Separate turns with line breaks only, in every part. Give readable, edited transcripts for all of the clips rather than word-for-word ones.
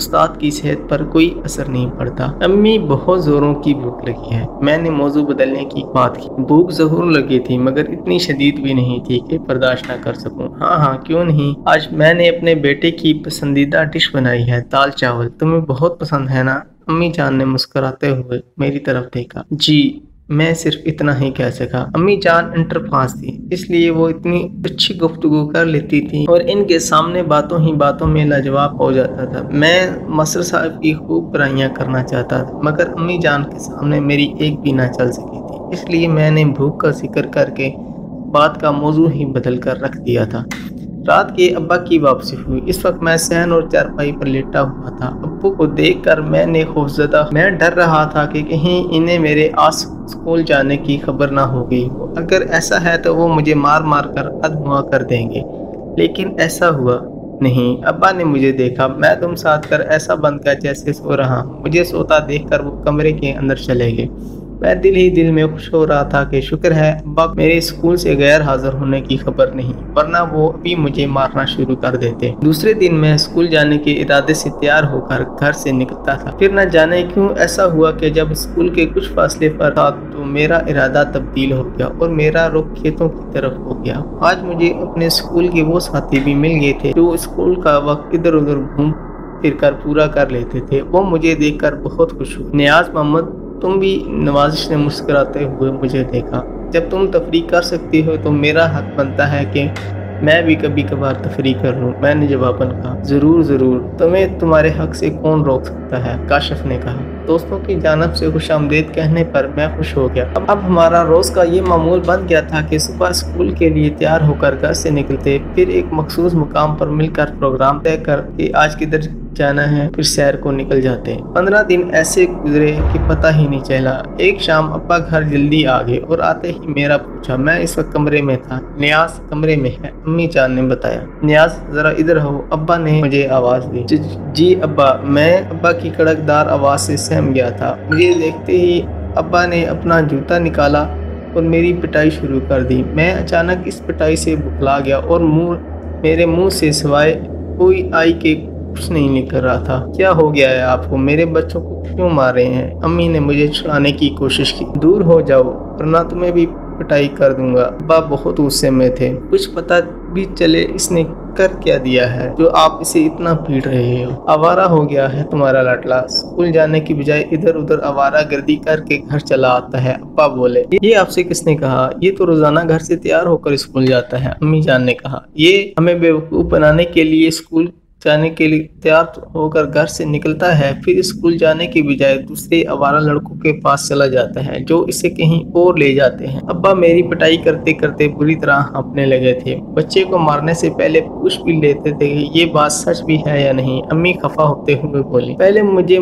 استاد کی صحت پر کوئی اثر نہیں پڑتا۔ امی بہت زوروں کی بھوک لگی ہے۔ میں نے موضوع بدلنے کی بات کی۔ بھوک ضرور لگی تھی مگر اتنی شدید بھی نہیں تھی کہ برداشت نہ کر سکوں۔ ہاں کیوں نہیں، آج میں نے اپنے بیٹے کی پسندیدہ ڈش بنائی ہے، دال چاول۔ تمہیں بہت پسند ہے نا؟ امی جان نے مسکراتے ہوئے میری طرف دیکھا۔ جی، میں صرف اتنا ہی کہہ سکا۔ امی جان انٹر پاس تھی، اس لیے وہ اتنی اچھی گفتگو کر لیتی تھی اور ان کے سامنے باتوں ہی باتوں میں لاجواب ہو جاتا تھا۔ میں ماسٹر صاحب کی خوب برائیاں کرنا چاہتا تھا مگر امی جان کے سامنے میری ایک بھی نہ چل سکی تھی، اس لیے میں نے بھوک کا ذکر کر کے بات کا موضوع ہی بدل کر رکھ دیا تھا۔ رات کے ابا کی واپسی ہوئی۔ اس وقت میں صحن اور چارپائی پر لیٹا ہوا تھا۔ ابو کو دیکھ کر میں نے خوفزدہ، میں ڈر رہا تھا کہ کہیں انہیں میرے آس اسکول جانے کی خبر نہ ہو گئی ہو۔ اگر ایسا ہے تو وہ مجھے مار مار کر ادھواں کر دیں گے، لیکن ایسا ہوا نہیں۔ ابا نے مجھے دیکھا، میں دم ساتھ کر ایسا بند کر جیسے سو رہا ہوں۔ مجھے سوتا دیکھ کر وہ کمرے کے اندر چلے گئے۔ میں دل ہی دل میں خوش ہو رہا تھا کہ شکر ہے ابا میرے اسکول سے غیر حاضر ہونے کی خبر نہیں، ورنہ وہ ابھی مجھے مارنا شروع کر دیتے۔ دوسرے دن میں اسکول جانے کے ارادے سے تیار ہو کر گھر سے نکلتا تھا، پھر نہ جانے کیوں ایسا ہوا کہ جب اسکول کے کچھ فاصلے پر تھا تو میرا ارادہ تبدیل ہو گیا اور میرا رخ کھیتوں کی طرف ہو گیا۔ آج مجھے اپنے اسکول کے وہ ساتھی بھی مل گئے تھے جو اسکول کا وقت ادھر ادھر گھوم پھر کر پورا کر لیتے تھے۔ وہ مجھے دیکھ کر بہت خوش ہوئے۔ نیاز محمد، تم بھی؟ نوازش نے مسکراتے ہوئے مجھے دیکھا۔ جب تم تفریح کر سکتی ہو تو میرا حق بنتا ہے کہ میں بھی کبھی کبھار تفریح کر لوں، میں نے جواباً کہا۔ ضرور ضرور، تمہیں تمہارے حق سے کون روک سکتا ہے، کاشف نے کہا۔ دوستوں کی جانب سے خوش آمدید کہنے پر میں خوش ہو گیا۔ اب ہمارا روز کا یہ معمول بن گیا تھا کہ صبح اسکول کے لیے تیار ہو کر گھر سے نکلتے، پھر ایک مخصوص مقام پر مل کر پروگرام طے کر کہ آج کدھر جانا ہے، پھر سیر کو نکل جاتے۔ 15 دن ایسے گزرے کہ پتہ ہی نہیں چلا۔ ایک شام ابا گھر جلدی آ گئے اور آتے ہی میرا پوچھا۔ میں اس وقت کمرے میں تھا۔ نیاز کمرے میں ہے، امی جان نے بتایا۔ نیاز ذرا ادھر ہو، ابا نے مجھے آواز دی۔ جی ابا۔ میں ابا کی کڑکدار آواز سے سہم گیا تھا۔ مجھے دیکھتے ہی ابا نے اپنا جوتا نکالا اور میری پٹائی شروع کر دی۔ میں اچانک اس پٹائی سے بکھلا گیا اور میرے منہ سے سوائے کوئی آئی کے کچھ نہیں نکل رہا تھا۔ کیا ہو گیا ہے آپ کو؟ میرے بچوں کو کیوں مار رہے ہیں؟ امی نے مجھے چھڑانے کی کوشش کی۔ دور ہو جاؤ ورنہ تمہیں بھی پٹائی کر دوں گا۔ ابا بہت غصے میں تھے۔ کچھ پتہ بھی چلے اس نے کر کیا دیا ہے جو آپ اسے اتنا پیٹ رہے ہو؟ آوارہ ہو گیا ہے تمہارا لاڈلا، اسکول جانے کی بجائے ادھر ادھر آوارہ گردی کر کے گھر چلا آتا ہے۔ ابا بولے۔ یہ آپ سے کس نے کہا؟ یہ تو روزانہ گھر سے تیار ہو کر اسکول جاتا ہے، امی جان نے کہا۔ یہ ہمیں بیوقوف بنانے کے لیے اسکول جانے کے لیے تیار ہو کر گھر سے نکلتا ہے، پھر اسکول جانے کی بجائے دوسرے آوارہ لڑکوں کے پاس چلا جاتا ہے جو اسے کہیں اور لے جاتے ہیں۔ ابا میری پٹائی کرتے کرتے بری طرح ہانپنے لگے تھے۔ بچے کو مارنے سے پہلے پوچھ بھی لیتے تھے کہ یہ بات سچ بھی ہے یا نہیں۔ امی خفا ہوتے ہوئے بولی۔ پہلے مجھے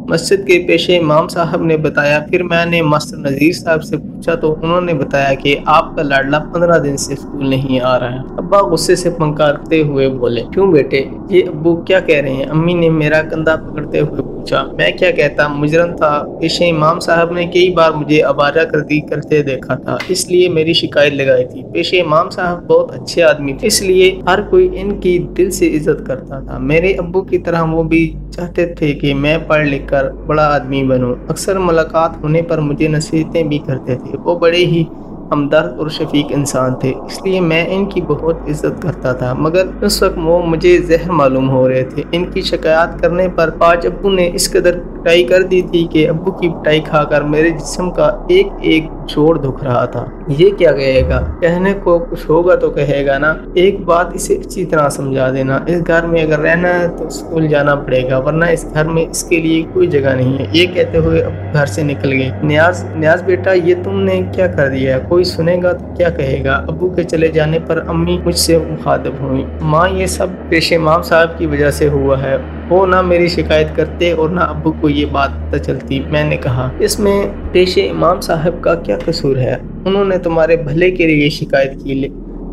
مسجد کے پیشے امام صاحب نے بتایا، پھر میں نے ماسٹر نذیر صاحب سے پوچھا تو انہوں نے بتایا کہ آپ کا لاڈلا 15 دن سے اسکول نہیں آ رہا ہے۔ ابا غصے سے پھنکارتے ہوئے بولے۔ کیوں بیٹے، یہ ابو کیا کہہ رہے ہیں؟ امی نے میرا کندھا پکڑتے ہوئے پوچھا۔ میں کیا کہتا، مجرم تھا۔ پیشے امام صاحب نے کئی بار مجھے آوارہ گردی کرتے دیکھا تھا، اس لیے میری شکایت لگائی تھی۔ پیشے امام صاحب بہت اچھے آدمی تھے، اس لیے ہر کوئی ان کی دل سے عزت کرتا تھا۔ میرے ابو کی طرح وہ بھی چاہتے تھے کہ میں پڑھ لکھ کر بڑا آدمی بنوں۔ اکثر ملاقات ہونے پر مجھے نصیحتیں بھی کرتے تھے۔ وہ بڑے ہی ہمدرد اور شفیق انسان تھے، اس لیے میں ان کی بہت عزت کرتا تھا، مگر اس وقت وہ مجھے زہر معلوم ہو رہے تھے۔ ان کی شکایات کرنے پر آج ابو نے اس قدر پٹائی کر دی تھی کہ ابو کی پٹائی کھا کر میرے جسم کا ایک ایک جوڑ دکھ رہا تھا۔ یہ کیا کہے گا؟ کہنے کو کچھ ہوگا تو کہے گا نا۔ ایک بات اسے اچھی طرح سمجھا دینا، اس گھر میں اگر رہنا ہے تو اسکول جانا پڑے گا، ورنہ اس گھر میں اس کے لیے کوئی جگہ نہیں ہے۔ یہ کہتے ہوئے ابو گھر سے نکل گئے۔ نیاز بیٹا، یہ تم نے کیا کر دیا ہے؟ کوئی سنے گا تو کیا کہے گا؟ ابو کے چلے جانے پر امی مجھ سے مخاطب ہوئی۔ ماں، یہ سب پیشے امام صاحب کی وجہ سے ہوا ہے۔ وہ نہ میری شکایت کرتے اور نہ ابو کو یہ بات پتہ چلتی۔ میں نے کہا، اس میں پیشے امام صاحب کا کیا قصور ہے؟ انہوں نے تمہارے بھلے کے لیے شکایت کی۔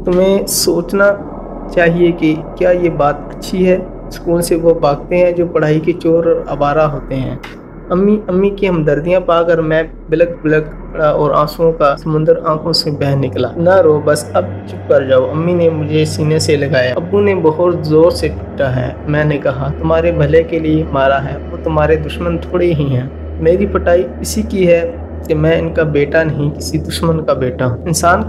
تمہیں سوچنا چاہیے کہ کیا یہ بات اچھی ہے؟ اسکول سے وہ بھاگتے ہیں جو پڑھائی کے چور اور آوارہ ہوتے ہیں۔ امی کی ہمدردیاں پا کر میں بلک بلک پڑا اور آنسوؤں کا سمندر آنکھوں سے بہہ نکلا۔ نہ رو، بس اب چپ کر جاؤ، امی نے مجھے سینے سے لگایا۔ ابو نے بہت زور سے پیٹا ہے۔ میں نے کہا تمہارے بھلے کے لیے مارا ہے، وہ تمہارے دشمن تھوڑے ہی ہیں۔ میری پٹائی اسی کی ہے کہ میں ان کا بیٹا نہیں، کسی دشمن کا بیٹا ہوں۔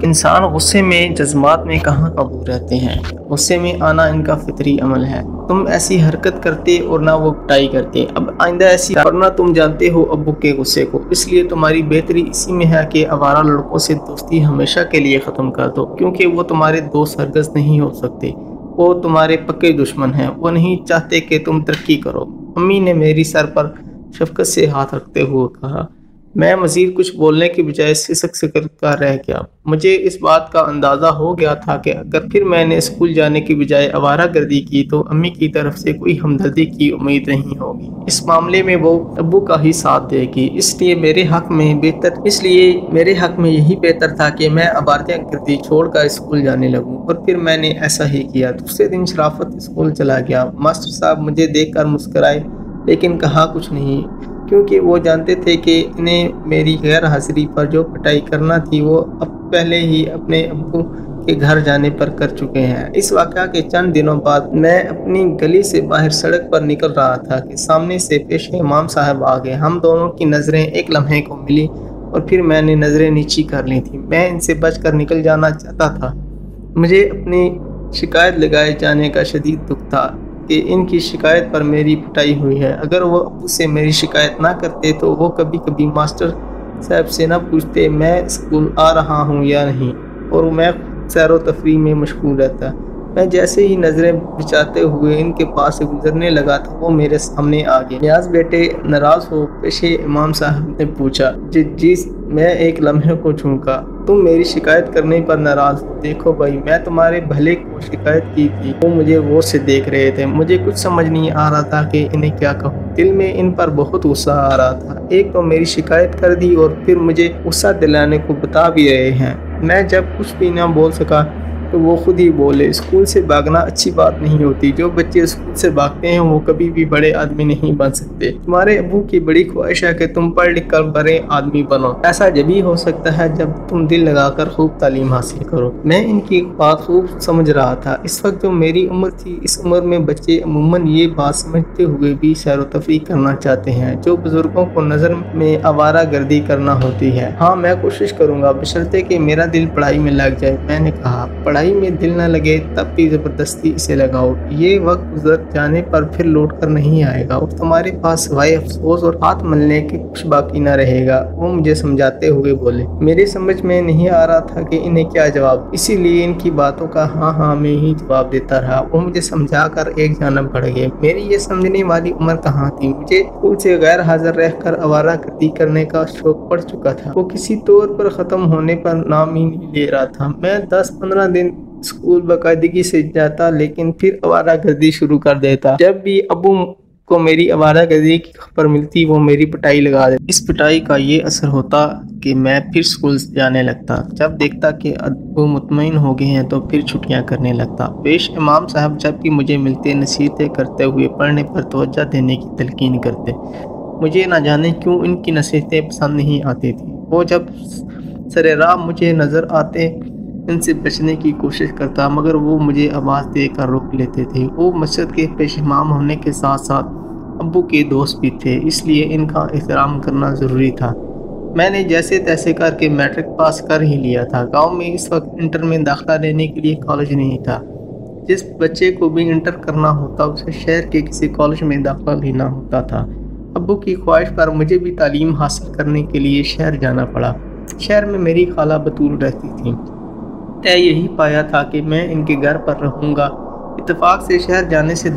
انسان غصے میں، جذبات میں کہاں قابو رہتے ہیں۔ غصے میں آنا ان کا فطری عمل ہے۔ تم ایسی حرکت کرتے اور نہ وہ پٹائی کرتے۔ اب آئندہ ایسی کرنا، تم جانتے ہو ابو کے غصے کو، اس لیے تمہاری بہتری اسی میں ہے کہ آوارہ لڑکوں سے دوستی ہمیشہ کے لیے ختم کر دو، کیونکہ وہ تمہارے دوست ہرگز نہیں ہو سکتے۔ وہ تمہارے پکے دشمن ہیں، وہ نہیں چاہتے کہ تم ترقی کرو۔ امی نے میری سر پر شفقت سے ہاتھ رکھتے ہوئے کہا۔ میں مزید کچھ بولنے کے بجائے سسک کر رہ گیا۔ مجھے اس بات کا اندازہ ہو گیا تھا کہ اگر پھر میں نے اسکول جانے کی بجائے آوارہ گردی کی تو امی کی طرف سے کوئی ہمدردی کی امید نہیں ہوگی۔ اس معاملے میں وہ ابو کا ہی ساتھ دے گی، اس لیے میرے حق میں یہی بہتر تھا کہ میں آوارہ گردی چھوڑ کر اسکول جانے لگوں، اور پھر میں نے ایسا ہی کیا۔ دوسرے دن شرافت اسکول چلا گیا۔ ماسٹر صاحب مجھے دیکھ کر مسکرائے، لیکن کہا کچھ نہیں، کیونکہ وہ جانتے تھے کہ انہیں میری غیر حاضری پر جو پٹائی کرنا تھی وہ اب پہلے ہی اپنے ابو کے گھر جانے پر کر چکے ہیں۔ اس واقعہ کے چند دنوں بعد میں اپنی گلی سے باہر سڑک پر نکل رہا تھا کہ سامنے سے پیش امام صاحب آ گئے۔ ہم دونوں کی نظریں ایک لمحے کو ملی اور پھر میں نے نظریں نیچی کر لی تھیں۔ میں ان سے بچ کر نکل جانا چاہتا تھا۔ مجھے اپنی شکایت لگائے جانے کا شدید دکھ تھا کہ ان کی شکایت پر میری پٹائی ہوئی ہے۔ اگر وہ ابو سے میری شکایت نہ کرتے تو وہ کبھی کبھی ماسٹر صاحب سے نہ پوچھتے میں اسکول آ رہا ہوں یا نہیں، اور میں سیر و تفریح میں مشغول رہتا۔ میں جیسے ہی نظریں بچھاتے ہوئے ان کے پاس سے گزرنے لگا تو وہ میرے سامنے آ گئے۔ نیاز بیٹے ناراض ہو؟ پیش امام صاحب نے پوچھا۔ جی میں ایک لمحے کو جھونکا۔ تم میری شکایت کرنے پر ناراض ہو؟ دیکھو بھائی، میں تمہارے بھلے کو شکایت کی تھی۔ وہ مجھے غور سے دیکھ رہے تھے۔ مجھے کچھ سمجھ نہیں آ رہا تھا کہ انہیں کیا کہوں۔ دل میں ان پر بہت غصہ آ رہا تھا۔ ایک تو میری شکایت کر دی اور پھر مجھے غصہ دلانے کو بتا بھی رہے ہیں۔ میں جب کچھ بھی نہ بول سکا تو وہ خود ہی بولے، اسکول سے بھاگنا اچھی بات نہیں ہوتی۔ جو بچے اسکول سے بھاگتے ہیں وہ کبھی بھی بڑے آدمی نہیں بن سکتے۔ تمہارے ابو کی بڑی خواہش ہے کہ تم پڑھ لکھ کر بڑے آدمی بنو۔ ایسا جبھی ہو سکتا ہے جب تم دل لگا کر خوب تعلیم حاصل کرو۔ میں ان کی بات خوب سمجھ رہا تھا۔ اس وقت جو میری عمر تھی، اس عمر میں بچے عموماً یہ بات سمجھتے ہوئے بھی سیر و تفریح کرنا چاہتے ہیں جو بزرگوں کو نظر میں آوارہ گردی کرنا ہوتی ہے۔ ہاں، میں کوشش کروں گا، بشرطے کہ میرا دل پڑھائی میں لگ جائے۔ میں نے کہا، پڑھائی میں دل نہ لگے تب بھی زبردستی اسے لگاؤ۔ یہ وقت گزر جانے پر پھر لوٹ کر نہیں آئے گا اور تمہارے پاس سوائے افسوس اور ہاتھ ملنے کے کچھ باقی نہ رہے گا۔ وہ مجھے سمجھاتے ہوئے بولے۔ میرے سمجھ میں نہیں آ رہا تھا کہ انہیں کیا جواب، اسی لیے ان کی باتوں کا ہاں میں ہی جواب دیتا رہا۔ وہ مجھے سمجھا کر ایک جانب بڑھ گئے۔ میری یہ سمجھنے والی عمر کہاں تھی؟ مجھے اسکول سے غیر حاضر رہ کر آوارہ گردی کرنے کا شوق پڑ چکا تھا۔ وہ کسی طور پر ختم ہونے پر نام ہی نہیں لے رہا تھا۔ میں 10-15 دن اسکول باقاعدگی سے جاتا، لیکن پھر آوارہ گردی شروع کر دیتا۔ جب بھی ابو کو میری آوارہ گردی کی خبر ملتی وہ میری پٹائی لگا دیتے۔ اس پٹائی کا یہ اثر ہوتا کہ میں پھر اسکول جانے لگتا۔ جب دیکھتا کہ ابو مطمئن ہو گئے ہیں تو پھر چھٹیاں کرنے لگتا۔ پیش امام صاحب جب بھی مجھے ملتے نصیحتیں کرتے ہوئے پڑھنے پر توجہ دینے کی تلقین کرتے۔ مجھے نہ جانے کیوں ان کی نصیحتیں پسند نہیں آتی تھیں۔ وہ جب سر راہ مجھے نظر آتے ان سے بچنے کی کوشش کرتا، مگر وہ مجھے آواز دے کر روک لیتے تھے۔ وہ مسجد کے پیش امام ہونے کے ساتھ ساتھ ابو کے دوست بھی تھے، اس لیے ان کا احترام کرنا ضروری تھا۔ میں نے جیسے تیسے کر کے میٹرک پاس کر ہی لیا تھا۔ گاؤں میں اس وقت انٹر میں داخلہ لینے کے لیے کالج نہیں تھا۔ جس بچے کو بھی انٹر کرنا ہوتا اسے شہر کے کسی کالج میں داخلہ لینا ہوتا تھا۔ ابو کی خواہش پر مجھے بھی تعلیم حاصل کرنے کے لیے شہر جانا پڑا۔ شہر میں میری خالہ بطول رہتی تھی۔ طے یہی پایا تھا کہ میں ان کے گھر پر رہوں گا۔ اتفاق سے شہر جانے سے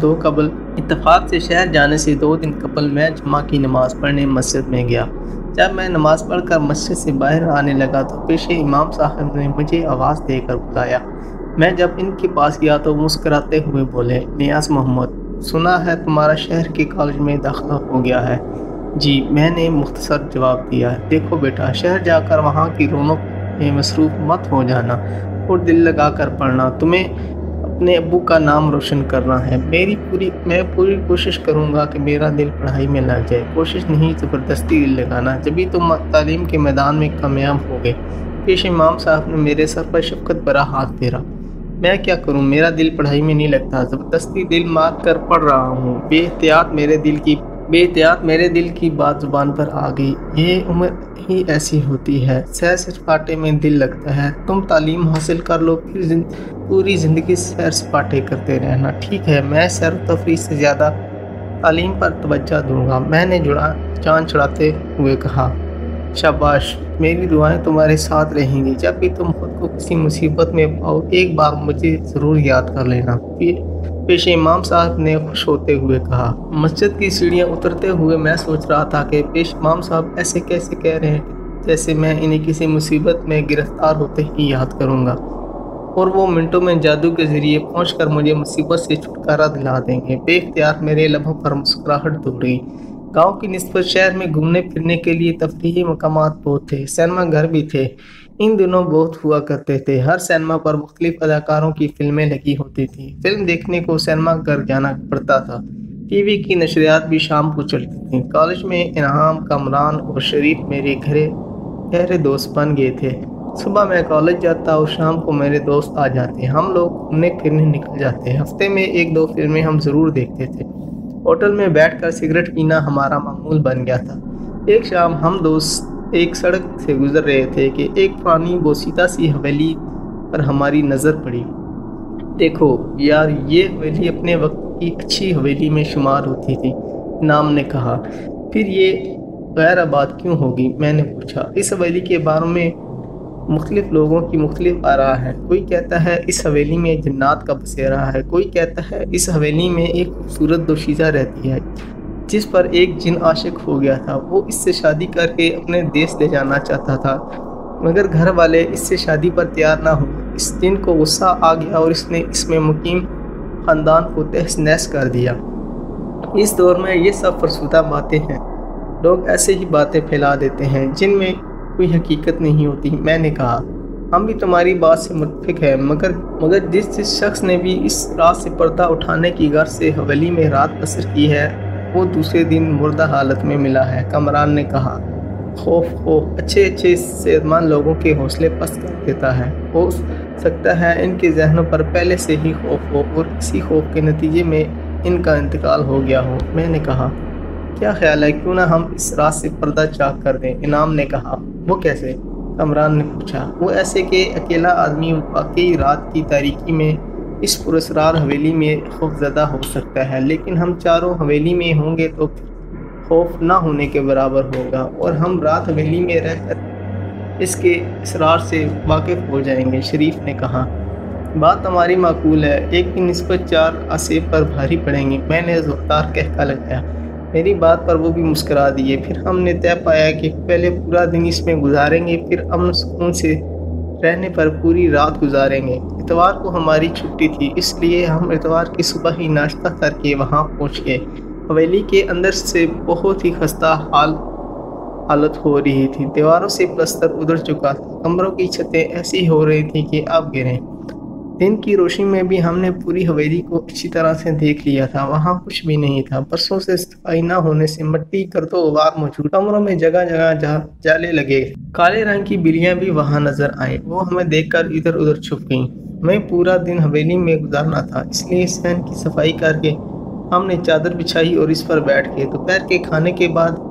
2 دن قبل میں جمعہ کی نماز پڑھنے مسجد میں گیا۔ جب میں نماز پڑھ کر مسجد سے باہر آنے لگا تو پیش امام صاحب نے مجھے آواز دے کر بلایا۔ میں جب ان کے پاس گیا تو مسکراتے ہوئے بولے، نیاز محمد، سنا ہے تمہارا شہر کے کالج میں داخلہ ہو گیا ہے؟ جی، میں نے مختصر جواب دیا۔ دیکھو بیٹا، شہر جا کر وہاں کی رونق میں مصروف مت ہو جانا اور دل لگا کر پڑھنا۔ تمہیں اپنے ابو کا نام روشن کرنا ہے۔ میں پوری کوشش کروں گا کہ میرا دل پڑھائی میں لگ جائے۔ کوشش نہیں زبردستی دل لگانا، جبھی تم تعلیم کے میدان میں کامیاب ہوگے۔ پیش امام صاحب نے میرے سر پر شفقت بھرا ہاتھ پھیرا۔ میں کیا کروں، میرا دل پڑھائی میں نہیں لگتا، زبردستی دل مار کر پڑھ رہا ہوں۔ بے احتیاط میرے دل کی بات زبان پر آ گئی۔ یہ عمر ہی ایسی ہوتی ہے، سیر سپاٹے میں دل لگتا ہے۔ تم تعلیم حاصل کر لو، پھر پوری زندگی سیر سپاٹے کرتے رہنا۔ ٹھیک ہے، میں سیر و تفریح سے زیادہ تعلیم پر توجہ دوں گا، میں نے جان چڑھاتے ہوئے کہا۔ شاباش، میری دعائیں تمہارے ساتھ رہیں گی۔ جب بھی تم خود کو کسی مصیبت میں پاؤ، ایک بار مجھے ضرور یاد کر لینا، پیش امام صاحب نے خوش ہوتے ہوئے کہا۔ مسجد کی سیڑھیاں اترتے ہوئے میں سوچ رہا تھا کہ پیش امام صاحب ایسے کیسے کہہ رہے ہیں جیسے میں انہیں کسی مصیبت میں گرفتار ہوتے ہی یاد کروں گا، اور وہ منٹوں میں جادو کے ذریعے پہنچ کر مجھے مصیبت سے چھٹکارا دلا دیں گے۔ بے اختیار میرے لبوں پر مسکراہٹ دوڑ گئی۔ گاؤں کی نسبت شہر میں گھومنے پھرنے کے لیے تفریحی مقامات بہت تھے، سینما گھر بھی تھے، ان دنوں بہت ہوا کرتے تھے۔ ہر سینما پر مختلف اداکاروں کی فلمیں لگی ہوتی تھیں۔ فلم دیکھنے کو سینما گھر جانا پڑتا تھا۔ ٹی وی کی نشریات بھی شام کو چلتی تھیں۔ کالج میں انعام، کامران اور شریف میرے گہرے دوست بن گئے تھے۔ صبح میں کالج جاتا اور شام کو میرے دوست آ جاتے، ہم لوگ گھومنے پھرنے نکل جاتے۔ ہفتے میں 1-2 فلمیں ہم ضرور دیکھتے تھے۔ ہوٹل میں بیٹھ کر سگریٹ پینا ہمارا معمول بن گیا تھا۔ ایک شام ہم دوست ایک سڑک سے گزر رہے تھے کہ ایک پرانی بوسیدہ سی حویلی پر ہماری نظر پڑی۔ دیکھو یار، یہ حویلی اپنے وقت کی اچھی حویلی میں شمار ہوتی تھی، انعام نے کہا۔ پھر یہ غیر آباد کیوں ہوگی؟ میں نے پوچھا۔ اس حویلی کے بارے میں مختلف لوگوں کی مختلف آراء ہے۔ کوئی کہتا ہے اس حویلی میں جنات کا بسیرا ہے، کوئی کہتا ہے اس حویلی میں ایک خوبصورت دوشیزہ رہتی ہے جس پر ایک جن عاشق ہو گیا تھا۔ وہ اس سے شادی کر کے اپنے دیس لے جانا چاہتا تھا، مگر گھر والے اس سے شادی پر تیار نہ ہوئے۔ اس جن کو غصہ آ گیا اور اس نے اس میں مقیم خاندان کو تہس نہس کر دیا۔ اس دور میں یہ سب فرسودہ باتیں ہیں، لوگ ایسے ہی باتیں پھیلا دیتے ہیں جن میں کوئی حقیقت نہیں ہوتی۔ میں نے کہا، ہم بھی تمہاری بات سے متفق ہیں، مگر جس شخص نے بھی اس رات سے پردہ اٹھانے کی غرض سے حویلی میں رات بسر کی ہے، وہ دوسرے دن مردہ حالت میں ملا ہے۔ کامران نے کہا۔ خوف اچھے صحت مند لوگوں کے حوصلے پست کر دیتا ہے۔ ہو سکتا ہے ان کے ذہنوں پر پہلے سے ہی خوف ہو اور اسی خوف کے نتیجے میں ان کا انتقال ہو گیا ہو۔ میں نے کہا، کیا خیال ہے کیوں نہ ہم اس رات سے پردہ چاک کر دیں؟ انعام نے کہا۔ وہ کیسے؟ کامران نے پوچھا۔ وہ ایسے کہ اکیلا آدمی واقعی رات کی تاریکی میں اس پراسرار حویلی میں خوف زدہ ہو سکتا ہے، لیکن ہم چاروں حویلی میں ہوں گے تو پھر خوف نہ ہونے کے برابر ہوگا، اور ہم رات حویلی میں رہ کر اس کے اسرار سے واقف ہو جائیں گے، شریف نے کہا۔ بات ہماری معقول ہے، ایک کی نسبت 4 آسیب پر بھاری پڑیں گے، میں نے زوردار کہکا لگایا۔ میری بات پر وہ بھی مسکرا دیے۔ پھر ہم نے طے پایا کہ پہلے پورا دن اس میں گزاریں گے، پھر امن سکون سے رہنے پر پوری رات گزاریں گے۔ اتوار کو ہماری چھٹی تھی، اس لیے ہم اتوار کی صبح ہی ناشتہ کر کے وہاں پہنچ گئے۔ حویلی کے اندر سے بہت ہی خستہ حالت ہو رہی تھی، دیواروں سے پلستر ادھڑ چکا تھا، کمروں کی چھتیں ایسی ہو رہی تھیں کہ اب گریں۔ دن کی روشنی میں بھی ہم نے پوری حویلی کو اچھی طرح سے دیکھ لیا تھا، وہاں کچھ بھی نہیں تھا۔ برسوں سے صفائی نہ ہونے سے مٹی، گرد و غبار موجود، کمروں میں جگہ جگہ جالے لگے، کالے رنگ کی بلیاں بھی وہاں نظر آئیں، وہ ہمیں دیکھ کر ادھر ادھر چھپ گئیں۔ ہمیں پورا دن حویلی میں گزارنا تھا، اس لیے صحن کی صفائی کر کے ہم نے چادر بچھائی اور اس پر بیٹھ گئے۔ دوپہر کے کھانے کے بعد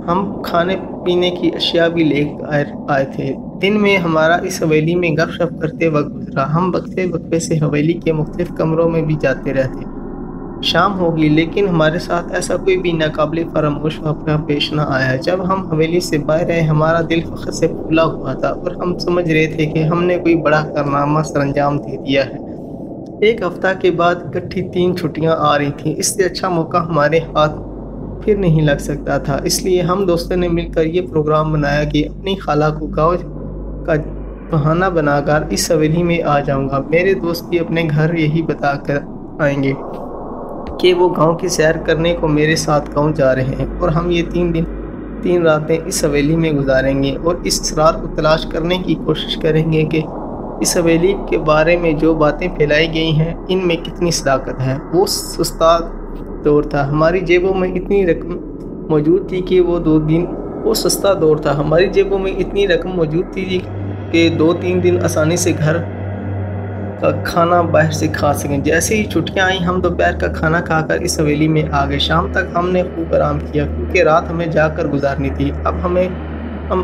ہم کھانے پینے کی اشیاء بھی لے آئے تھے۔ دن میں ہمارا اس حویلی میں گپ شپ کرتے وقت گزرا، ہم وقفے سے حویلی کے مختلف کمروں میں بھی جاتے رہتے۔ شام ہوگی لیکن ہمارے ساتھ ایسا کوئی بھی ناقابل فراموش واقعہ پیش نہ آیا۔ جب ہم حویلی سے باہر آئے ہمارا دل فخر سے پھولا ہوا تھا اور ہم سمجھ رہے تھے کہ ہم نے کوئی بڑا کارنامہ سر انجام دے دیا ہے۔ ایک ہفتہ کے بعد اکٹھی 3 چھٹیاں آ رہی تھیں، اس سے اچھا موقع ہمارے ہاتھ پھر نہیں لگ سکتا تھا، اس لیے ہم دوستوں نے مل کر یہ پروگرام بنایا کہ اپنی خالہ کو گاؤں کا بہانہ بنا کر اس حویلی میں آ جاؤں گا۔ میرے دوست بھی اپنے گھر یہی بتا کر آئیں گے کہ وہ گاؤں کی سیر کرنے کو میرے ساتھ گاؤں جا رہے ہیں، اور ہم یہ 3 دن 3 راتیں اس حویلی میں گزاریں گے اور اس اسرار کو تلاش کرنے کی کوشش کریں گے کہ اس حویلی کے بارے میں جو باتیں پھیلائی گئی ہیں ان میں کتنی صداقت ہے۔ وہ سستا دور تھا، ہماری جیبوں میں اتنی رقم موجود تھی کہ وہ سستا دور تھا، ہماری جیبوں میں اتنی رقم موجود تھی کہ 2-3 دن آسانی سے گھر کا کھانا باہر سے کھا سکیں۔ جیسے ہی چھٹیاں آئیں ہم دوپہر کا کھانا کھا کر اس حویلی میں آ گئے۔ شام تک ہم نے خوب آرام کیا کیونکہ رات ہمیں جا کر گزارنی تھی۔ اب ہم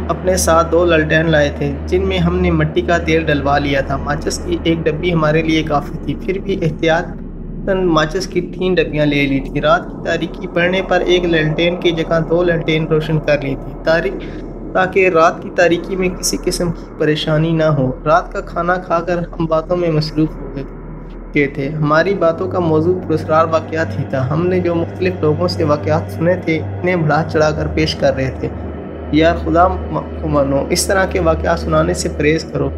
اپنے ساتھ 2 لالٹین لائے تھے جن میں ہم نے مٹی کا تیل ڈلوا لیا تھا۔ ماچس کی 1 ڈبی ہمارے لیے کافی تھی، پھر بھی احتیاطاً ماچس کی 3 ڈبیاں لے لی تھی۔ رات کی تاریکی پڑنے پر 1 لالٹین کی جگہ 2 لالٹین روشن کر لی تھی تاکہ رات کی تاریکی میں کسی قسم کی پریشانی نہ ہو۔ رات کا کھانا کھا کر ہم باتوں میں مصروف ہو گئے تھے۔ ہماری باتوں کا موضوع پراسرار واقعات ہی تھا۔ ہم نے جو مختلف لوگوں سے واقعات سنے تھے انہیں بڑھا چڑھا کر پیش کر رہے تھے۔ یار خدا کو مانو، اس طرح کے واقعات سنانے سے پرہیز کرو،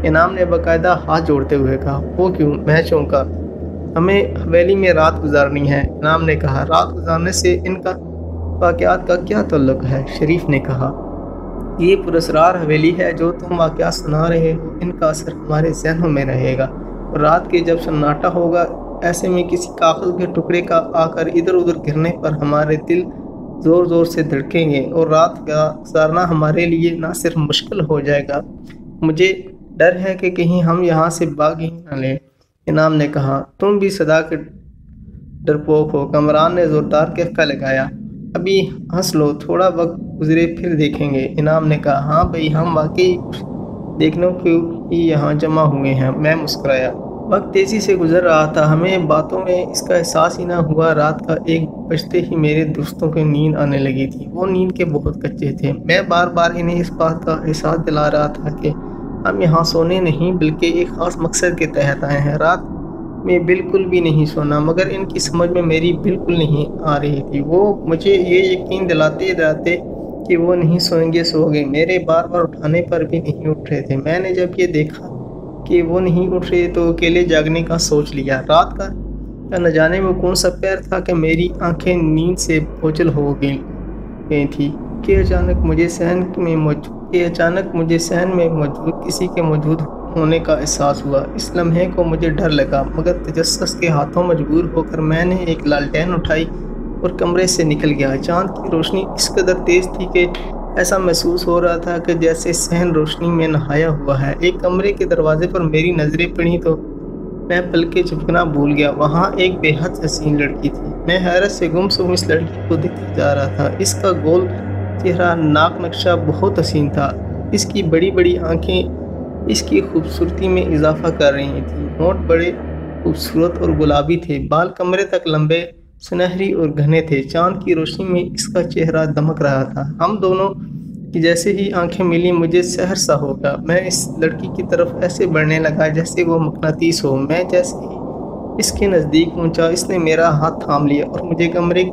انعام نے باقاعدہ ہاتھ جوڑتے ہوئے کہا۔ وہ کیوں؟ میں چونکا۔ ہمیں حویلی میں رات گزارنی ہے، انعام نے کہا۔ رات گزارنے سے ان کا واقعات کا کیا تعلق ہے؟ شریف نے کہا۔ یہ پراسرار حویلی ہے، جو تم واقعات سنا رہے ہو ان کا اثر ہمارے ذہنوں میں رہے گا، اور رات کے جب سناٹا ہوگا ایسے میں کسی کاغذ کے ٹکڑے کا آ کر ادھر ادھر گرنے پر ہمارے دل زور زور سے دھڑکیں گے اور رات کا گزارنا ہمارے لیے نہ صرف مشکل ہو جائے گا، مجھے ڈر ہے کہ کہیں ہم یہاں سے بھاگ ہی نہ لیں۔ انعام نے کہا۔ تم بھی صدا کے ڈرپوک ہو، کامران نے زوردار کہکا لگایا۔ ابھی ہنس لو، تھوڑا وقت گزرے پھر دیکھیں گے، انعام نے کہا۔ ہاں بھئی، ہم واقعی دیکھنے کے ہی یہاں جمع ہوئے ہیں، میں مسکرایا۔ وقت تیزی سے گزر رہا تھا، ہمیں باتوں میں اس کا احساس ہی نہ ہوا۔ رات کا 1 بجتے ہی میرے دوستوں کو نیند آنے لگی تھی۔ وہ نیند کے بہت کچے تھے۔ میں بار بار انہیں اس بات کا احساس دلا رہا تھا کہ ہم یہاں سونے نہیں بلکہ ایک خاص مقصد کے تحت آئے ہیں۔ رات میں بالکل بھی نہیں سونا، مگر ان کی سمجھ میں میری بالکل نہیں آ رہی تھی۔ وہ مجھے یہ یقین دلاتے کہ وہ نہیں سوئیں گے سو گئے، میرے بار بار اٹھانے پر بھی نہیں اٹھ رہے تھے۔ میں نے جب یہ دیکھا کہ وہ نہیں اٹھ رہے تو اکیلے جاگنے کا سوچ لیا۔ رات کا نہ جانے وہ کون سا پیر تھا کہ میری آنکھیں نیند سے بوجھل ہو گئی تھی کہ اچانک مجھے صحن میں موجود کسی کے موجود ہونے کا احساس ہوا۔ اس لمحے کو مجھے ڈر لگا، مگر تجسس کے ہاتھوں مجبور ہو کر میں نے ایک لالٹین اٹھائی اور کمرے سے نکل گیا۔ چاند کی روشنی اس قدر تیز تھی کہ ایسا محسوس ہو رہا تھا کہ جیسے صحن روشنی میں نہایا ہوا ہے۔ ایک کمرے کے دروازے پر میری نظریں پڑیں تو میں پلکیں جھپکنا بھول گیا۔ وہاں ایک بے حد حسین لڑکی تھی۔ میں حیرت سے گم سم اس لڑکی کو دیکھتا جا رہا تھا۔ اس کا گول چہرہ، ناک نقشہ بہت حسین تھا۔ اس کی بڑی بڑی آنکھیں اس کی خوبصورتی میں اضافہ کر رہی تھیں۔ ہونٹ بڑے خوبصورت اور گلابی تھے، بال کمرے تک لمبے، سنہری اور گھنے تھے۔ چاند کی روشنی میں اس کا چہرہ دمک رہا تھا۔ ہم دونوں کی جیسے ہی آنکھیں ملی مجھے سحر سا ہو گیا۔ میں اس لڑکی کی طرف ایسے بڑھنے لگا جیسے وہ مقناطیس ہو۔ میں جیسے ہی اس کے نزدیک پہنچا اس نے میرا ہاتھ تھام لیا اور مجھے کمرے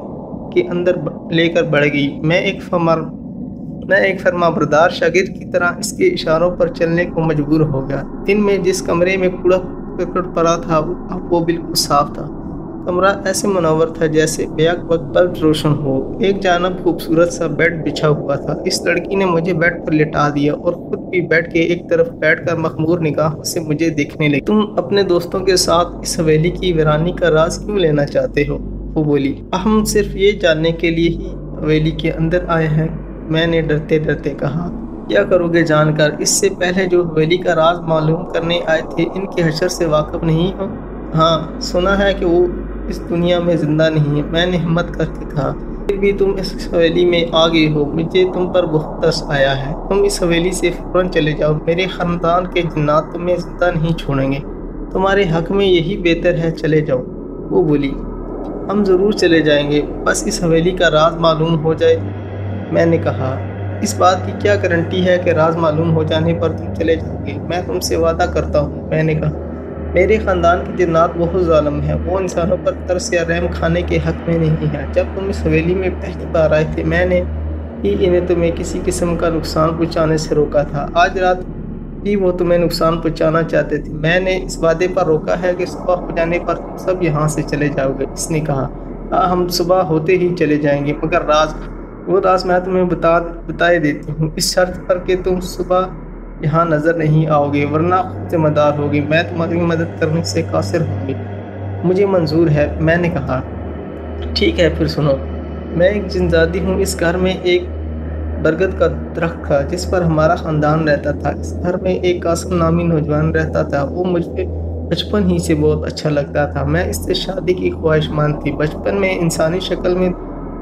کے اندر لے کر بڑھ گئی۔ میں ایک فرما بردار شاگرد کی طرح اس کے اشاروں پر چلنے کو مجبور ہو گیا۔ دن میں جس کمرے میں کوڑا کرکٹ پڑا تھا اب وہ بالکل صاف تھا۔ کمرہ ایسے منور تھا جیسے بیک وقت بلب روشن ہو۔ ایک جانب خوبصورت سا بیڈ بچھا ہوا تھا۔ اس لڑکی نے مجھے بیڈ پر لٹا دیا اور خود بھی بیڈ کے ایک طرف بیٹھ کر مخمور نگاہوں سے مجھے دیکھنے لگی۔ تم اپنے دوستوں کے ساتھ اس حویلی کی ویرانی کا راز کیوں لینا چاہتے ہو؟ وہ بولی۔ ہم صرف یہ جاننے کے لیے ہی حویلی کے اندر آئے ہیں، میں نے ڈرتے ڈرتے کہا۔ کیا کرو گے جان کر؟ اس سے پہلے جو حویلی کا راز معلوم کرنے آئے تھے ان کے حشر سے واقف نہیں ہو؟ ہاں، سنا ہے کہ وہ اس دنیا میں زندہ نہیں ہے، میں نے ہمت کر کے کہا۔ پھر بھی تم اس حویلی میں آ گئے ہو، مجھے تم پر بہت ترس آیا ہے۔ تم اس حویلی سے فوراً چلے جاؤ، میرے خاندان کے جنات تمہیں زندہ نہیں چھوڑیں گے، تمہارے حق میں یہی بہتر ہے، چلے جاؤ۔ وہ بولی۔ ہم ضرور چلے جائیں گے، بس اس حویلی کا راز معلوم ہو جائے، میں نے کہا۔ اس بات کی کیا گارنٹی ہے کہ راز معلوم ہو جانے پر تم چلے جاؤ گے؟ میں تم سے وعدہ کرتا ہوں، میں نے کہا۔ میرے خاندان کے جنات بہت ظالم ہیں، وہ انسانوں پر ترس یا رحم کھانے کے حق میں نہیں ہیں۔ جب تم اس حویلی میں پہلی بار آئے تھے میں نے ہی انہیں تمہیں کسی قسم کا نقصان پہنچانے سے روکا تھا۔ آج رات بھی وہ تمہیں نقصان پہنچانا چاہتے تھے، میں نے اس وعدے پر روکا ہے کہ صبح ہو جانے پر تم سب یہاں سے چلے جاؤ گے۔ اس نے کہا۔ ہاں، ہم صبح ہوتے ہی چلے جائیں گے، مگر وہ راز میں تمہیں بتائے دیتی ہوں، اس شرط پر کہ تم صبح یہاں نظر نہیں آؤ گے ورنہ خود ذمہ دار ہوگی، میں تمہاری مدد کرنے سے قاصر ہوں گی۔ مجھے منظور ہے، میں نے کہا۔ ٹھیک ہے پھر سنو، میں ایک جنزادی ہوں۔ اس گھر میں ایک برگد کا درخت تھا جس پر ہمارا خاندان رہتا تھا۔ اس گھر میں ایک قاسم نامی نوجوان رہتا تھا۔ وہ مجھے بچپن ہی سے بہت اچھا لگتا تھا۔ میں اس سے شادی کی خواہش مند تھی۔ بچپن میں انسانی شکل میں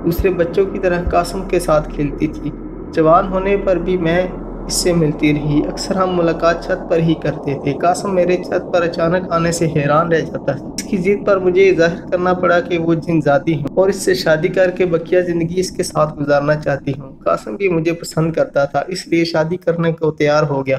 دوسرے بچوں کی طرح قاسم کے ساتھ کھیلتی تھی۔ جوان ہونے پر بھی میں اس سے ملتی رہی۔ اکثر ہم ملاقات چھت پر ہی کرتے تھے۔ قاسم میرے چھت پر اچانک آنے سے حیران رہ جاتا تھا۔ اس کی ضد پر مجھے ظاہر کرنا پڑا کہ وہ جنزادی ہوں اور اس سے شادی کر کے بقیہ زندگی اس کے ساتھ گزارنا چاہتی ہوں۔ قاسم بھی مجھے پسند کرتا تھا، اس لیے شادی کرنے کو تیار ہو گیا۔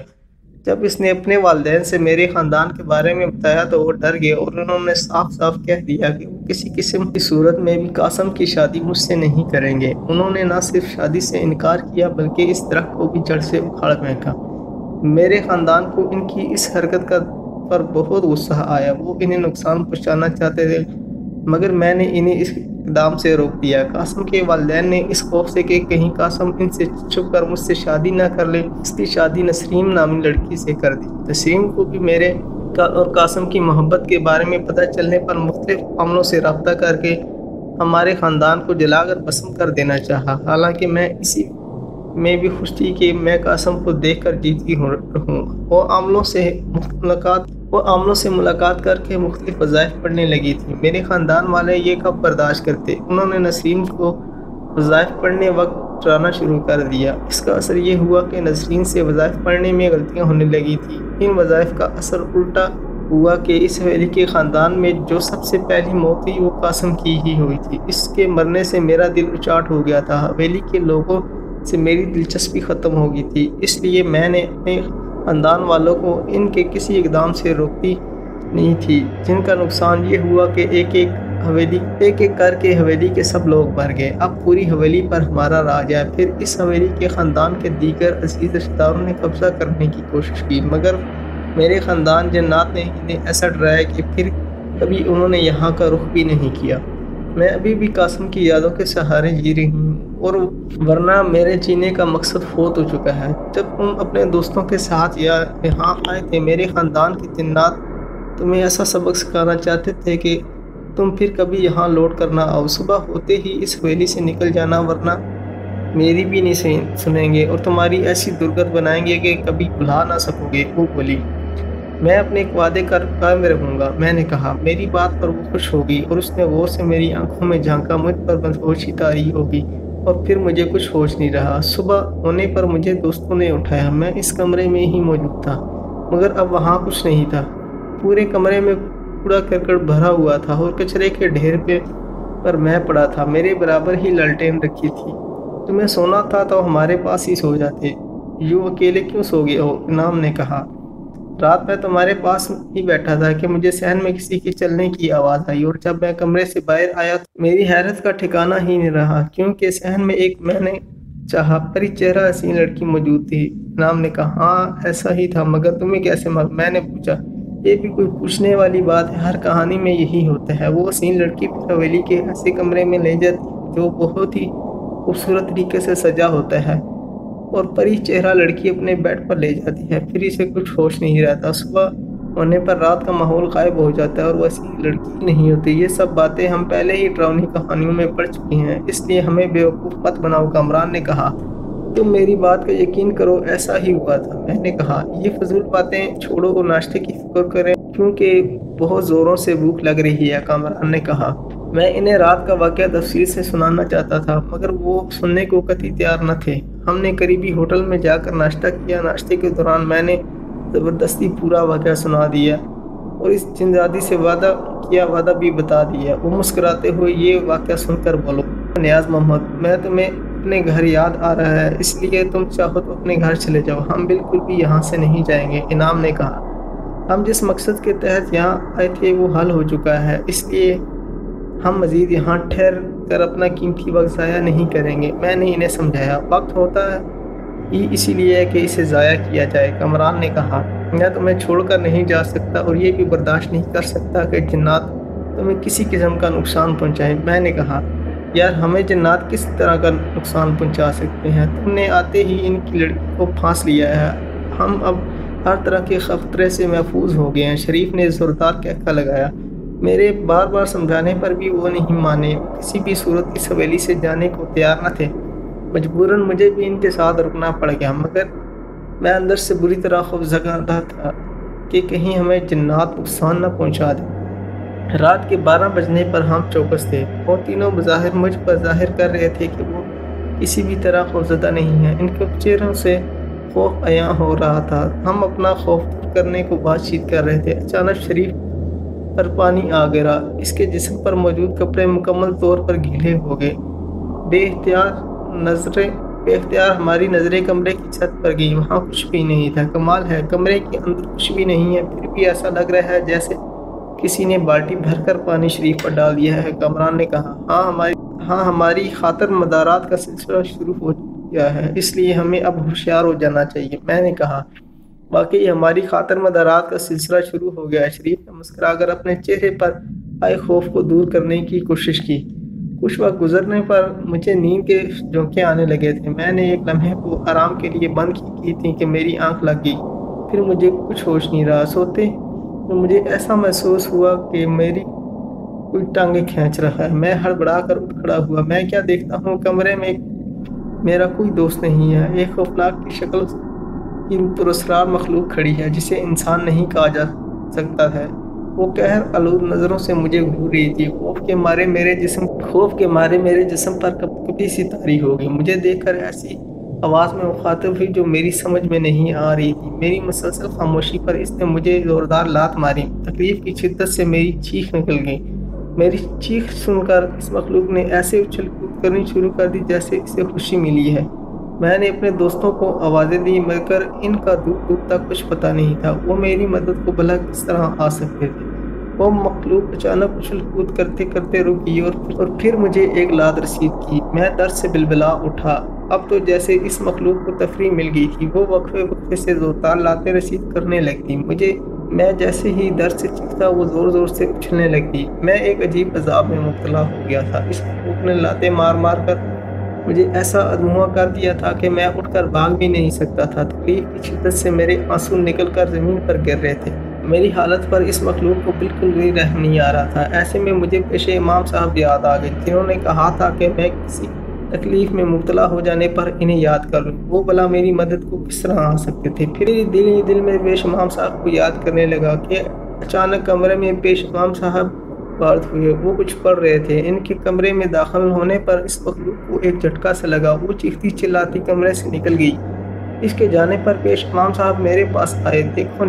جب اس نے اپنے والدین سے میرے خاندان کے بارے میں بتایا تو وہ ڈر گئے اور انہوں نے صاف صاف کہہ دیا کہ وہ کسی قسم کی صورت میں بھی قاسم کی شادی مجھ سے نہیں کریں گے۔ انہوں نے نہ صرف شادی سے انکار کیا بلکہ اس درخت کو بھی جڑ سے اکھاڑ پھینکا۔ میرے خاندان کو ان کی اس حرکت پر بہت غصہ آیا۔ وہ انہیں نقصان پہنچانا چاہتے تھے مگر میں نے انہیں اس اقدام سے روک دیا۔ قاسم کے والدین نے اس خوف سے کہ کہیں قاسم ان سے چھپ کر مجھ سے شادی نہ کر لے، اس کی شادی نسرین نامی لڑکی سے کر دی۔ نسرین کو بھی میرے اور قاسم کی محبت کے بارے میں پتہ چلنے پر مختلف عملوں سے رابطہ کر کے ہمارے خاندان کو جلا کر بسم کر دینا چاہا۔ حالانکہ میں اسی میں بھی خوش تھی کہ میں قاسم کو دیکھ کر جیتی ہوں۔ وہ عاملوں سے ملاقات کر کے مختلف وظائف پڑھنے لگی تھی۔ میرے خاندان والے یہ کب برداشت کرتے؟ انہوں نے نسرین کو وظائف پڑھنے وقت ڈرانا شروع کر دیا۔ اس کا اثر یہ ہوا کہ نسرین سے وظائف پڑھنے میں غلطیاں ہونے لگی تھی۔ ان وظائف کا اثر الٹا ہوا کہ اس حویلی کے خاندان میں جو سب سے پہلی موت ہوئی وہ قاسم کی ہی ہوئی تھی۔ اس کے مرنے سے میرا دل اچاٹ ہو گیا تھا۔ حویلی کے لوگوں سے میری دلچسپی ختم ہو گئی تھی، اس لیے میں نے اپنے خاندان والوں کو ان کے کسی اقدام سے روکتی نہیں تھی، جن کا نقصان یہ ہوا کہ ایک ایک کر کے حویلی کے سب لوگ مر گئے۔ اب پوری حویلی پر ہمارا راج ہے۔ پھر اس حویلی کے خاندان کے دیگر عزیز رشتہ داروں نے قبضہ کرنے کی کوشش کی مگر میرے خاندان جنات نے انہیں ایسا ڈرایا کہ پھر کبھی انہوں نے یہاں کا رخ بھی نہیں کیا۔ میں ابھی بھی قاسم کی یادوں کے سہارے جی رہی ہوں اور ورنہ میرے جینے کا مقصد فوت ہو چکا ہے۔ جب تم اپنے دوستوں کے ساتھ یہاں آئے تھے میرے خاندان کے جنات تمہیں ایسا سبق سکھانا چاہتے تھے کہ تم پھر کبھی یہاں لوٹ کر نہ آؤ۔ صبح ہوتے ہی اس حویلی سے نکل جانا ورنہ میری بھی نہیں سنیں گے اور تمہاری ایسی درگت بنائیں گے کہ کبھی بھلا نہ سکو گے۔ وہ بولی، میں اپنے ایک وعدے کر قائم رہوں گا، میں نے کہا۔ میری بات پر وہ خوش ہوگی اور اس نے غور سے میری آنکھوں میں جھانکا۔ مجھ پر بدہوشی طاری ہوگی اور پھر مجھے کچھ ہوش نہیں رہا۔ صبح ہونے پر مجھے دوستوں نے اٹھایا۔ میں اس کمرے میں ہی موجود تھا مگر اب وہاں کچھ نہیں تھا۔ پورے کمرے میں کوڑا کرکٹ بھرا ہوا تھا اور کچرے کے ڈھیر پر میں پڑا تھا۔ میرے برابر ہی لالٹین رکھی تھی۔ تمہیں سونا تھا تو ہمارے پاس ہی سو جاتے، یوں اکیلے کیوں سو گئے ہو؟ انعام نے کہا۔ رات میں تمہارے پاس ہی بیٹھا تھا کہ مجھے صحن میں کسی کے چلنے کی آواز آئی اور جب میں کمرے سے باہر آیا تو میری حیرت کا ٹھکانہ ہی نہیں رہا کیونکہ صحن میں ایک میں نے چاہا پری چہرہ حسین لڑکی موجود تھی۔ انعام نے کہا، ہاں ایسا ہی تھا مگر تمہیں کیسے معلوم؟ میں نے پوچھا۔ یہ بھی کوئی پوچھنے والی بات ہے، ہر کہانی میں یہی ہوتا ہے۔ وہ حسین لڑکی پھر حویلی کے ایسے کمرے میں لے جاتی جو بہت ہی خوبصورت طریقے سے سجا ہوتا ہے اور پری چہرہ لڑکی اپنے بیڈ پر لے جاتی ہے۔ پھر اسے کچھ ہوش نہیں رہتا۔ صبح ہونے پر رات کا ماحول غائب ہو جاتا ہے اور وہ حسین لڑکی نہیں ہوتی۔ یہ سب باتیں ہم پہلے ہی ڈراؤنی کہانیوں میں پڑھ چکی ہیں، اس لیے ہمیں بیوقوف مت بناؤ۔ کامران نے کہا، تم میری بات کا یقین کرو، ایسا ہی ہوا تھا۔ میں نے کہا، یہ فضول باتیں چھوڑو اور ناشتے کی فکر کریں کیونکہ بہت زوروں سے بھوک لگ رہی ہے۔ کامران نے کہا۔ میں انہیں رات کا واقعہ تفصیل سے سنانا چاہتا تھا مگر وہ سننے کو قطعی تیار نہ تھے۔ ہم نے قریبی ہوٹل میں جا کر ناشتہ کیا۔ ناشتے کے دوران میں نے زبردستی پورا واقعہ سنا دیا اور اس جنزادی سے وعدہ بھی بتا دیا۔ وہ مسکراتے ہوئے، یہ واقعہ سن کر بولو نیاز محمد، میں تمہیں اپنے گھر یاد آ رہا ہے، اس لیے تم چاہو تو اپنے گھر چلے جاؤ، ہم بالکل بھی یہاں سے نہیں جائیں گے۔ انعام نے کہا، ہم جس مقصد کے تحت یہاں آئے تھے وہ حل ہو چکا ہے، اس لیے ہم مزید یہاں ٹھہر کر اپنا قیمتی وقت ضائع نہیں کریں گے۔ میں نے انہیں سمجھایا، وقت ہوتا ہے ہی اسی لیے کہ اسے ضائع کیا جائے۔ کامران نے کہا، میں تمہیں چھوڑ کر نہیں جا سکتا اور یہ بھی برداشت نہیں کر سکتا کہ جنات تمہیں کسی قسم کا نقصان پہنچائیں۔ میں نے کہا، یار ہمیں جنات کس طرح کا نقصان پہنچا سکتے ہیں؟ تم نے آتے ہی ان کی لڑکی کو پھانس لیا ہے، ہم اب ہر طرح کے خطرے سے محفوظ ہو گئے ہیں۔ شریف نے زوردار کہکا لگایا۔ میرے بار بار سمجھانے پر بھی وہ نہیں مانے۔ کسی بھی صورت اس حویلی سے جانے کو تیار نہ تھے۔ مجبوراً مجھے بھی ان کے ساتھ رکنا پڑ گیا، مگر میں اندر سے بری طرح خوفزدہ تھا کہ کہیں ہمیں جنات نقصان نہ پہنچا دیں۔ رات کے 12 بجنے پر ہم چوکس تھے۔ وہ تینوں بظاہر مجھ پر ظاہر کر رہے تھے کہ وہ کسی بھی طرح خوفزدہ نہیں ہیں۔ ان کے چہروں سے خوف عیاں ہو رہا تھا۔ ہم اپنا خوف دور کرنے کو بات چیت کر رہے تھے۔ اچانک شریف پر پانی آ گرا۔ اس کے جسم پر موجود کپڑے مکمل طور پر گیلے ہو گئے۔ بے اختیار ہماری نظریں کمرے کی چھت پر گئی۔ وہاں کچھ بھی نہیں تھا۔ کمال ہے، کمرے کے اندر کچھ بھی نہیں ہے، پھر بھی ایسا لگ رہا ہے جیسے کسی نے بالٹی بھر کر پانی شریف پر ڈال دیا ہے۔ کامران نے کہا، ہاں ہماری خاطر مدارات کا سلسلہ شروع ہو گیا ہے، اس لیے ہمیں اب ہوشیار ہو جانا چاہیے۔ میں نے کہا، واقعی ہماری خاطر مدارات کا سلسلہ شروع ہو گیا ہے۔ شریف نے مسکرا کر اپنے چہرے پر آئے خوف کو دور کرنے کی کوشش کی۔ کچھ وقت گزرنے پر مجھے نیند کے جھونکے آنے لگے تھے۔ میں نے ایک لمحے کو آرام کے لیے بند کی تھی کہ میری آنکھ لگ گئی۔ پھر مجھے کچھ ہوش نہیں رہا۔ سوتے میں مجھے ایسا محسوس ہوا کہ میری کوئی ٹانگیں کھینچ رہا ہے۔ میں ہڑبڑا کر اٹھ کھڑا ہوا۔ میں کیا دیکھتا ہوں، کمرے میں میرا کوئی دوست نہیں ہے۔ ایک خوفناک کی شکل کی پراسرار مخلوق کھڑی ہے جسے انسان نہیں کہا جا سکتا ہے۔ وہ قہر آلود نظروں سے مجھے گھور رہی تھی۔ خوف کے مارے میرے جسم پر کپکپی سی طاری ہو گئی۔ مجھے دیکھ کر ایسی آواز میں مخاطب ہوئی جو میری سمجھ میں نہیں آ رہی تھی۔ میری مسلسل خاموشی پر اس نے مجھے زوردار لات ماری۔ تکلیف کی شدت سے میری چیخ نکل گئی۔ میری چیخ سن کر اس مخلوق نے ایسے اچھل کود کرنی شروع کر دی جیسے اسے خوشی ملی ہے۔ میں نے اپنے دوستوں کو آوازیں دی، مگر ان کا دور دور تک کچھ پتہ نہیں تھا۔ وہ میری مدد کو بھلا کس طرح آ سکتے تھے۔ وہ مخلوق اچانک اچھل کود کرتے کرتے رک گئی اور پھر مجھے ایک لات رسید کی۔ میں درد سے بلبلا اٹھا۔ اب تو جیسے اس مخلوق کو تفریح مل گئی تھی۔ وہ وقفے وقفے سے زوردار لاتیں رسید کرنے لگتی۔ میں جیسے ہی درد سے چیختا وہ زور زور سے اچھلنے لگتی۔ میں ایک عجیب عذاب میں مبتلا ہو گیا تھا۔ اس مخلوق نے لاتیں مار مار کر مجھے ایسا ادموا کر دیا تھا کہ میں اٹھ کر بھاگ بھی نہیں سکتا تھا۔ تکلیف کی شدت سے میرے آنسو نکل کر زمین پر گر رہے تھے۔ میری حالت پر اس مخلوق کو بالکل بھی رحم نہیں آ رہا تھا۔ ایسے میں مجھے پیش امام صاحب یاد آ گئے، جنہوں نے کہا تھا کہ میں کسی تکلیف میں مبتلا ہو جانے پر انہیں یاد کر لوں۔ وہ بھلا میری مدد کو کس طرح آ سکتے تھے؟ پھر دل میں پیش امام صاحب کو یاد کرنے لگا کہ اچانک کمرے میں پیش امام صاحب وارد ہوئے۔ وہ کچھ پڑھ رہے تھے۔ ان کے کمرے میں داخل ہونے پر اس مخلوق کو ایک جھٹکا سے لگا۔ وہ چیختی چلاتی کمرے سے نکل گئی۔ اس کے جانے پر پیش امام صاحب میرے پاس آئے۔ دیکھو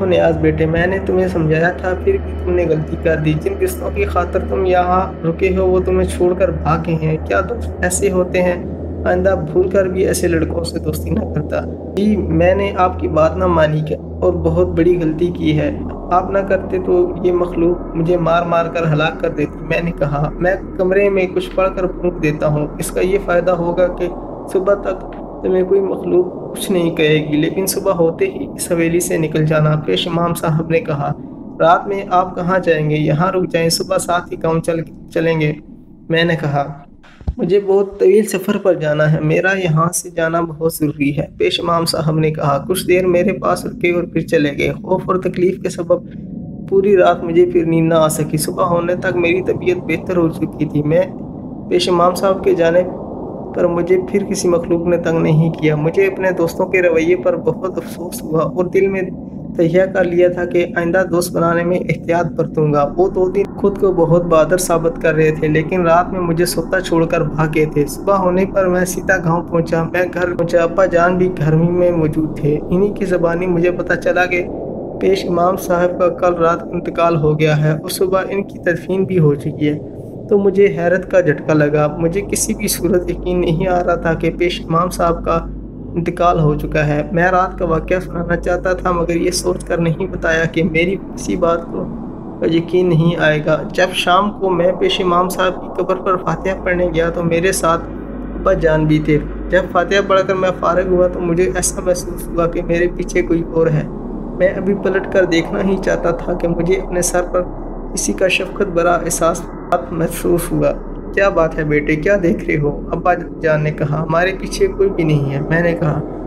نیاز بیٹے، میں نے تمہیں سمجھایا تھا، پھر بھی تم نے غلطی کر دی۔ جن قسطوں کی خاطر تم یہاں رکے ہو وہ تمہیں چھوڑ کر بھاگے ہیں۔ کیا دوست ایسے ہوتے ہیں؟ آئندہ بھول کر بھی ایسے لڑکوں سے دوستی نہ کرتا۔ جی، میں نے آپ کی بات نہ مانی اور بہت بڑی غلطی کی ہے۔ آپ نہ کرتے تو یہ مخلوق مجھے مار مار کر ہلاک کر دیتی۔ میں نے کہا، میں کمرے میں کچھ پڑھ کر پھونک دیتا ہوں۔ اس کا یہ فائدہ ہوگا کہ صبح تک تمہیں کوئی مخلوق کچھ نہیں کہے گی، لیکن صبح ہوتے ہی اس حویلی سے نکل جانا۔ پیش امام صاحب نے کہا، رات میں آپ کہاں جائیں گے؟ یہاں رک جائیں، صبح ساتھ ہی گاؤں چلیں گے۔ میں نے کہا، مجھے بہت طویل سفر پر جانا ہے، میرا یہاں سے جانا بہت ضروری ہے۔ پیش امام صاحب نے کہا۔ کچھ دیر میرے پاس رکے اور پھر چلے گئے۔ خوف اور تکلیف کے سبب پوری رات مجھے پھر نیند نہ آ سکی۔ صبح ہونے تک میری طبیعت بہتر ہو چکی تھی۔ پیش امام صاحب کے جانے پر مجھے پھر کسی مخلوق نے تنگ نہیں کیا۔ مجھے اپنے دوستوں کے رویے پر بہت افسوس ہوا اور دل میں تہیہ کر لیا تھا کہ آئندہ دوست بنانے میں احتیاط برتوں گا۔ وہ 2 دن خود کو بہت بہادر ثابت کر رہے تھے، لیکن رات میں مجھے سوتا چھوڑ کر بھاگے تھے۔ صبح ہونے پر میں سیدھا گاؤں پہنچا۔ میں گھر پہنچا، ابا جان بھی گھر میں موجود تھے۔ انہی کی زبانی مجھے پتہ چلا کہ پیش امام صاحب کا کل رات انتقال ہو گیا ہے اور صبح ان کی تدفین بھی ہو چکی ہے۔ تو مجھے حیرت کا جھٹکا لگا۔ مجھے کسی بھی صورت یقین نہیں آ رہا تھا کہ پیش امام صاحب کا انتقال ہو چکا ہے۔ میں رات کا واقعہ سنانا چاہتا تھا، مگر یہ سوچ کر نہیں بتایا کہ میری کسی بات کو یقین نہیں آئے گا۔ جب شام کو میں پیش امام صاحب کی قبر پر فاتحہ پڑھنے گیا تو میرے ساتھ ابا جان بھی تھے۔ جب فاتحہ پڑھ کر میں فارغ ہوا تو مجھے ایسا محسوس ہوا کہ میرے پیچھے کوئی اور ہے۔ میں ابھی پلٹ کر دیکھنا ہی چاہتا تھا کہ مجھے اپنے سر پر کسی کا شفقت بھرا احساس محسوس ہوا۔ کیا بات ہے بیٹے، کیا دیکھ رہے ہو؟ ابا جان نے کہا، ہمارے پیچھے کوئی بھی نہیں ہے۔ میں نے کہا،